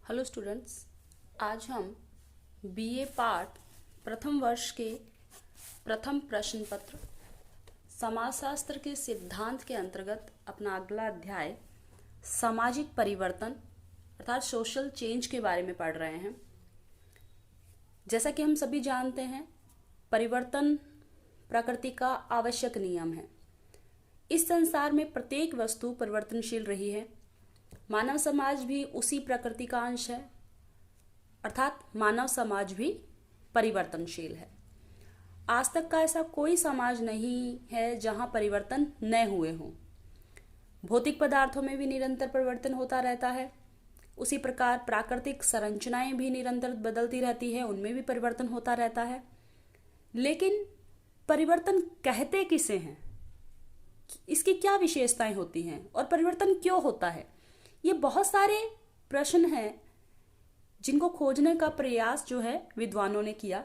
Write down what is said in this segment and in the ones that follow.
Hello students, आज हम BA part प्रथम वर्ष के प्रथम प्रश्न पत्र समाजशास्त्र के सिद्धांत के अंतर्गत अपना अगला अध्याय सामाजिक परिवर्तन अर्थात सोशल चेंज के बारे में पढ़ रहे हैं। जैसा कि हम सभी जानते हैं, परिवर्तन प्रकृति का आवश्यक नियम है। इस संसार में प्रत्येक वस्तु परिवर्तनशील रही है। मानव समाज भी उसी प्रकृति का अंश है, अर्थात मानव समाज भी परिवर्तनशील है। आज तक का ऐसा कोई समाज नहीं है जहां परिवर्तन न हुए हों। भौतिक पदार्थों में भी निरंतर परिवर्तन होता रहता है। उसी प्रकार प्राकृतिक संरचनाएं भी निरंतर बदलती रहती है, उनमें भी परिवर्तन होता रहता है। लेकिन परिवर्तन कहते किसे हैं, इसकी क्या विशेषताएं होती हैं और परिवर्तन क्यों होता है, ये बहुत सारे प्रश्न हैं जिनको खोजने का प्रयास जो है विद्वानों ने किया।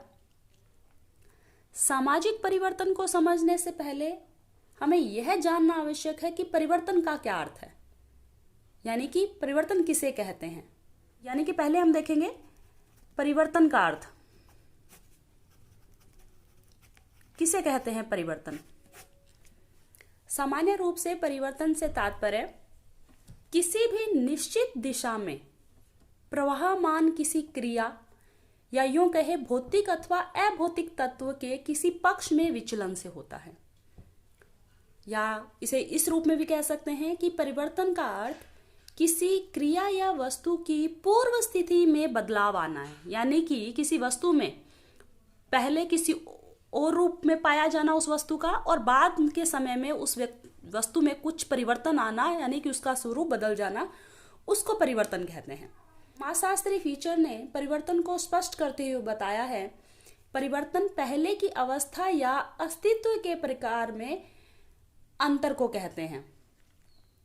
सामाजिक परिवर्तन को समझने से पहले हमें यह जानना आवश्यक है कि परिवर्तन का क्या अर्थ है, यानी कि परिवर्तन किसे कहते हैं। यानी कि पहले हम देखेंगे परिवर्तन का अर्थ। किसे कहते हैं परिवर्तन? सामान्य रूप से परिवर्तन से तात्पर्य किसी भी निश्चित दिशा में प्रवाहमान किसी क्रिया या यूं कहे भौतिक अथवा अभौतिक तत्व के किसी पक्ष में विचलन से होता है। या इसे इस रूप में भी कह सकते हैं कि परिवर्तन का अर्थ किसी क्रिया या वस्तु की पूर्व स्थिति में बदलाव आना है। यानी कि किसी वस्तु में पहले किसी और रूप में पाया जाना उस वस्तु का, और बाद के समय में उस वस्तु में कुछ परिवर्तन आना, यानी कि उसका स्वरूप बदल जाना, उसको परिवर्तन कहते हैं। समाजशास्त्री फीचर ने परिवर्तन को स्पष्ट करते हुए बताया है, परिवर्तन पहले की अवस्था या अस्तित्व के प्रकार में अंतर को कहते हैं।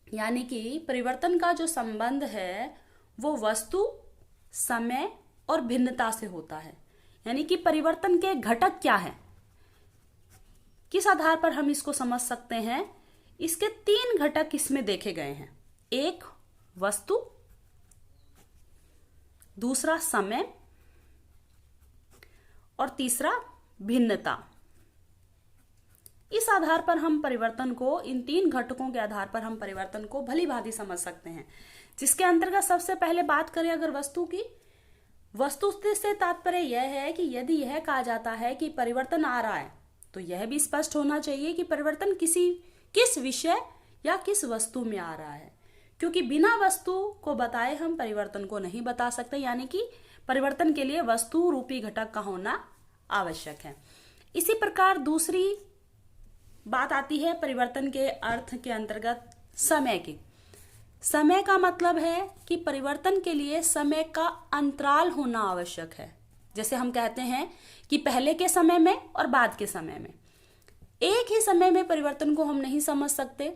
यानी कि परिवर्तन का जो संबंध है वो वस्तु, समय और भिन्नता से होता है। यानी कि परिवर्तन के घटक क्या है, किस आधार पर हम इसको समझ सकते हैं। इसके 3 घटक इसमें देखे गए हैं। एक वस्तु, दूसरा समय और तीसरा भिन्नता। इस आधार पर हम परिवर्तन को, इन 3 घटकों के आधार पर हम परिवर्तन को भली भांति समझ सकते हैं। जिसके अंतर्गत सबसे पहले बात करें अगर वस्तु की, वस्तु से तात्पर्य यह है कि यदि यह कहा जाता है कि परिवर्तन आ रहा है तो यह भी स्पष्ट होना चाहिए कि परिवर्तन किस विषय या किस वस्तु में आ रहा है, क्योंकि बिना वस्तु को बताए हम परिवर्तन को नहीं बता सकते। यानी कि परिवर्तन के लिए वस्तु रूपी घटक का होना आवश्यक है। इसी प्रकार दूसरी बात आती है परिवर्तन के अर्थ के अंतर्गत समय की। समय का मतलब है कि परिवर्तन के लिए समय का अंतराल होना आवश्यक है। जैसे हम कहते हैं कि पहले के समय में और बाद के समय में, एक ही समय में परिवर्तन को हम नहीं समझ सकते।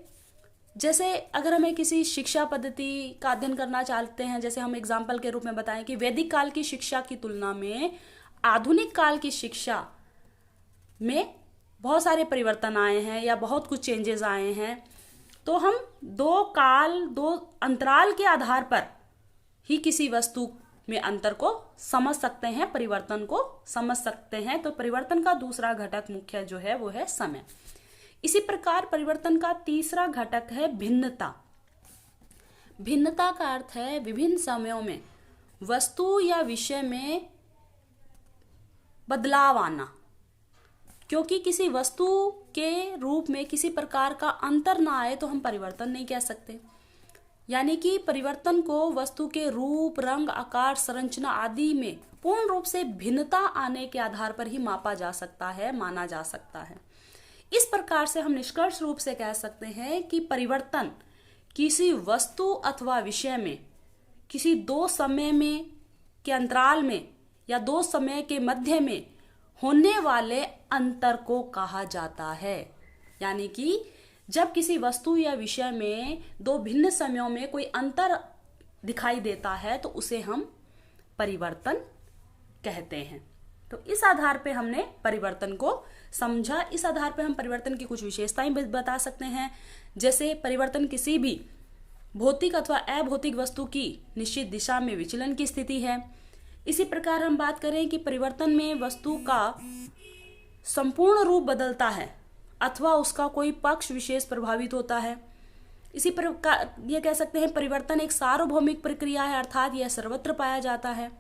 जैसे अगर हमें किसी शिक्षा पद्धति का अध्ययन करना चाहते हैं, जैसे हम एग्जाम्पल के रूप में बताएं कि वैदिक काल की शिक्षा की तुलना में आधुनिक काल की शिक्षा में बहुत सारे परिवर्तन आए हैं या बहुत कुछ चेंजेस आए हैं, तो हम 2 अंतराल के आधार पर ही किसी वस्तु में अंतर को समझ सकते हैं, परिवर्तन को समझ सकते हैं। तो परिवर्तन का दूसरा घटक मुख्य जो है वो है समय। इसी प्रकार परिवर्तन का तीसरा घटक है भिन्नता। भिन्नता का अर्थ है विभिन्न समयों में वस्तु या विषय में बदलाव आना। क्योंकि किसी वस्तु के रूप में किसी प्रकार का अंतर ना आए तो हम परिवर्तन नहीं कह सकते। यानी कि परिवर्तन को वस्तु के रूप, रंग, आकार, संरचना आदि में पूर्ण रूप से भिन्नता आने के आधार पर ही मापा जा सकता है, माना जा सकता है। इस प्रकार से हम निष्कर्ष रूप से कह सकते हैं कि परिवर्तन किसी वस्तु अथवा विषय में किसी 2 समय में के अंतराल में या 2 समय के मध्य में होने वाले अंतर को कहा जाता है। यानी कि जब किसी वस्तु या विषय में 2 भिन्न समयों में कोई अंतर दिखाई देता है तो उसे हम परिवर्तन कहते हैं। तो इस आधार पे हमने परिवर्तन को समझा। इस आधार पे हम परिवर्तन की कुछ विशेषताएं बता सकते हैं। जैसे परिवर्तन किसी भी भौतिक अथवा अभौतिक वस्तु की निश्चित दिशा में विचलन की स्थिति है। इसी प्रकार हम बात करें कि परिवर्तन में वस्तु का संपूर्ण रूप बदलता है अथवा उसका कोई पक्ष विशेष प्रभावित होता है। इसी प्रकार ये कह सकते हैं परिवर्तन एक सार्वभौमिक प्रक्रिया है, अर्थात यह सर्वत्र पाया जाता है।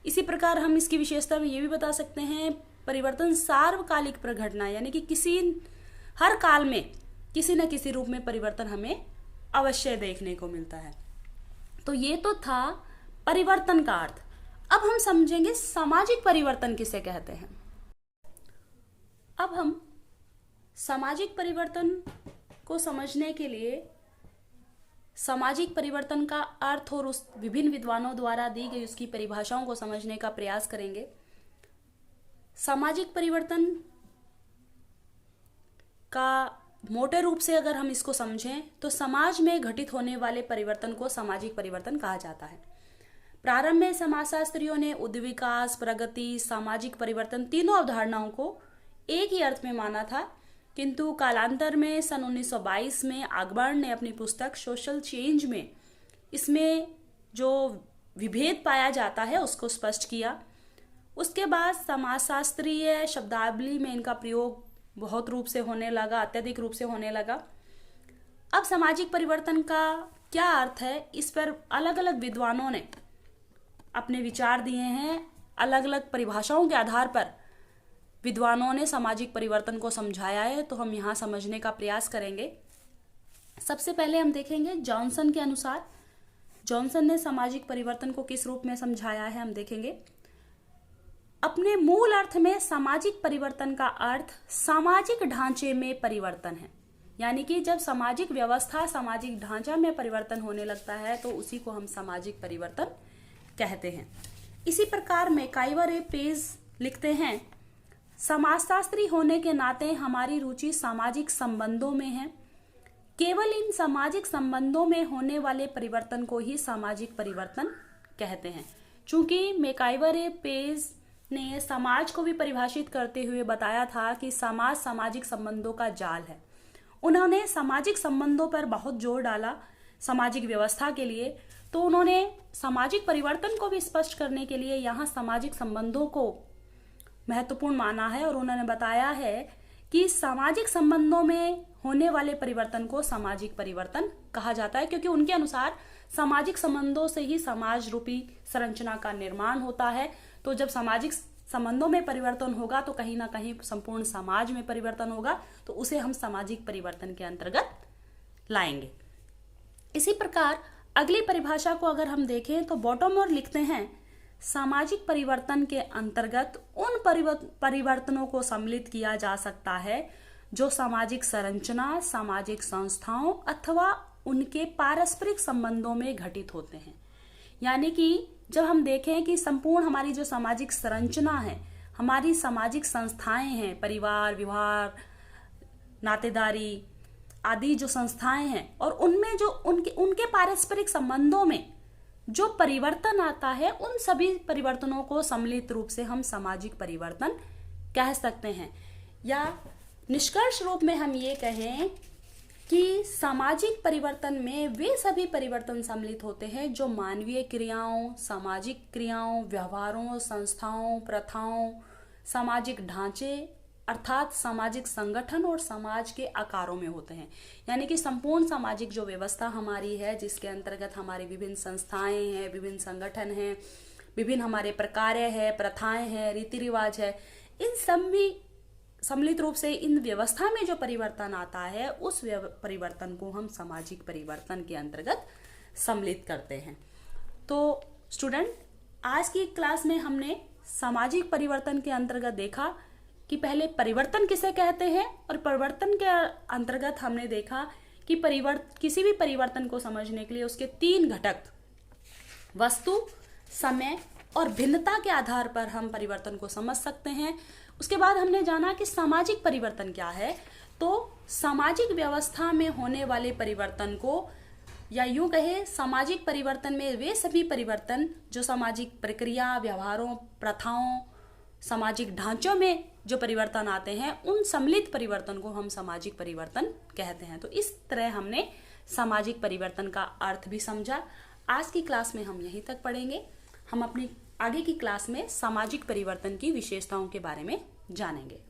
इसी प्रकार हम इसकी विशेषता में ये भी बता सकते हैं परिवर्तन सार्वकालिक प्रघटना, यानी कि हर काल में किसी न किसी रूप में परिवर्तन हमें अवश्य देखने को मिलता है। तो ये तो था परिवर्तन का अर्थ। अब हम समझेंगे सामाजिक परिवर्तन किसे कहते हैं। अब हम सामाजिक परिवर्तन को समझने के लिए सामाजिक परिवर्तन का अर्थ और उस विभिन्न विद्वानों द्वारा दी गई उसकी परिभाषाओं को समझने का प्रयास करेंगे। सामाजिक परिवर्तन का मोटे रूप से अगर हम इसको समझें तो समाज में घटित होने वाले परिवर्तन को सामाजिक परिवर्तन कहा जाता है। प्रारंभ में समाजशास्त्रियों ने उद्विकास, प्रगति, सामाजिक परिवर्तन तीनों अवधारणाओं को एक ही अर्थ में माना था, किंतु कालांतर में सन 1922 में आगबर्न ने अपनी पुस्तक सोशल चेंज में इसमें जो विभेद पाया जाता है उसको स्पष्ट किया। उसके बाद समाजशास्त्रीय शब्दावली में इनका प्रयोग बहुत रूप से होने लगा, अत्यधिक रूप से होने लगा। अब सामाजिक परिवर्तन का क्या अर्थ है, इस पर अलग अलग विद्वानों ने अपने विचार दिए हैं। अलग अलग परिभाषाओं के आधार पर विद्वानों ने सामाजिक परिवर्तन को समझाया है, तो हम यहाँ समझने का प्रयास करेंगे। सबसे पहले हम देखेंगे जॉनसन के अनुसार जॉनसन ने सामाजिक परिवर्तन को किस रूप में समझाया है, हम देखेंगे। अपने मूल अर्थ में सामाजिक परिवर्तन का अर्थ सामाजिक ढांचे में परिवर्तन है, यानी कि जब सामाजिक व्यवस्था, सामाजिक ढांचा में परिवर्तन होने लगता है तो उसी को हम सामाजिक परिवर्तन कहते हैं। इसी प्रकार मैकाइवर ए पेज लिखते हैं, समाजशास्त्री होने के नाते हमारी रुचि सामाजिक संबंधों में है। केवल इन सामाजिक संबंधों में होने वाले परिवर्तन को ही सामाजिक परिवर्तन कहते हैं। चूंकि मैकाइवर ए पेज ने समाज को भी परिभाषित करते हुए बताया था कि समाज सामाजिक संबंधों का जाल है। उन्होंने सामाजिक संबंधों पर बहुत जोर डाला सामाजिक व्यवस्था के लिए, तो उन्होंने सामाजिक परिवर्तन को भी स्पष्ट करने के लिए यहाँ सामाजिक संबंधों को महत्वपूर्ण माना है और उन्होंने बताया है कि सामाजिक संबंधों में होने वाले परिवर्तन को सामाजिक परिवर्तन कहा जाता है, क्योंकि उनके अनुसार सामाजिक संबंधों से ही समाज रूपी संरचना का निर्माण होता है। तो जब सामाजिक संबंधों में परिवर्तन होगा तो कहीं ना कहीं संपूर्ण समाज में परिवर्तन होगा, तो उसे हम सामाजिक परिवर्तन के अंतर्गत लाएंगे। इसी प्रकार अगली परिभाषा को अगर हम देखें तो बॉटमोर लिखते हैं, सामाजिक परिवर्तन के अंतर्गत उन परिवर्तनों को सम्मिलित किया जा सकता है जो सामाजिक संरचना, सामाजिक संस्थाओं अथवा उनके पारस्परिक संबंधों में घटित होते हैं। यानी कि जब हम देखें कि संपूर्ण हमारी जो सामाजिक संरचना है, हमारी सामाजिक संस्थाएं हैं, परिवार, व्यवहार, नातेदारी आदि जो संस्थाएं हैं, और उनमें जो उनके पारस्परिक संबंधों में जो परिवर्तन आता है, उन सभी परिवर्तनों को सम्मिलित रूप से हम सामाजिक परिवर्तन कह सकते हैं। या निष्कर्ष रूप में हम ये कहें कि सामाजिक परिवर्तन में वे सभी परिवर्तन सम्मिलित होते हैं जो मानवीय क्रियाओं, सामाजिक क्रियाओं, व्यवहारों, संस्थाओं, प्रथाओं, सामाजिक ढांचे अर्थात सामाजिक संगठन और समाज के आकारों में होते हैं। यानी कि संपूर्ण सामाजिक जो व्यवस्था हमारी है, जिसके अंतर्गत हमारी विभिन्न संस्थाएं हैं, विभिन्न संगठन हैं, विभिन्न हमारे प्रकार्य है, प्रथाएं हैं, रीति रिवाज है, इन सभी सम्मिलित रूप से इन व्यवस्था में जो परिवर्तन आता है उस परिवर्तन को हम सामाजिक परिवर्तन के अंतर्गत सम्मिलित करते हैं। तो स्टूडेंट, आज की क्लास में हमने सामाजिक परिवर्तन के अंतर्गत देखा कि पहले परिवर्तन किसे कहते हैं, और परिवर्तन के अंतर्गत हमने देखा कि किसी भी परिवर्तन को समझने के लिए उसके 3 घटक वस्तु, समय और भिन्नता के आधार पर हम परिवर्तन को समझ सकते हैं। उसके बाद हमने जाना कि सामाजिक परिवर्तन क्या है। तो सामाजिक व्यवस्था में होने वाले परिवर्तन को, या यूं कहे सामाजिक परिवर्तन में वे सभी परिवर्तन जो सामाजिक प्रक्रिया, व्यवहारों, प्रथाओं, सामाजिक ढांचों में जो परिवर्तन आते हैं, उन सम्मिलित परिवर्तन को हम सामाजिक परिवर्तन कहते हैं। तो इस तरह हमने सामाजिक परिवर्तन का अर्थ भी समझा। आज की क्लास में हम यहीं तक पढ़ेंगे। हम अपनी आगे की क्लास में सामाजिक परिवर्तन की विशेषताओं के बारे में जानेंगे।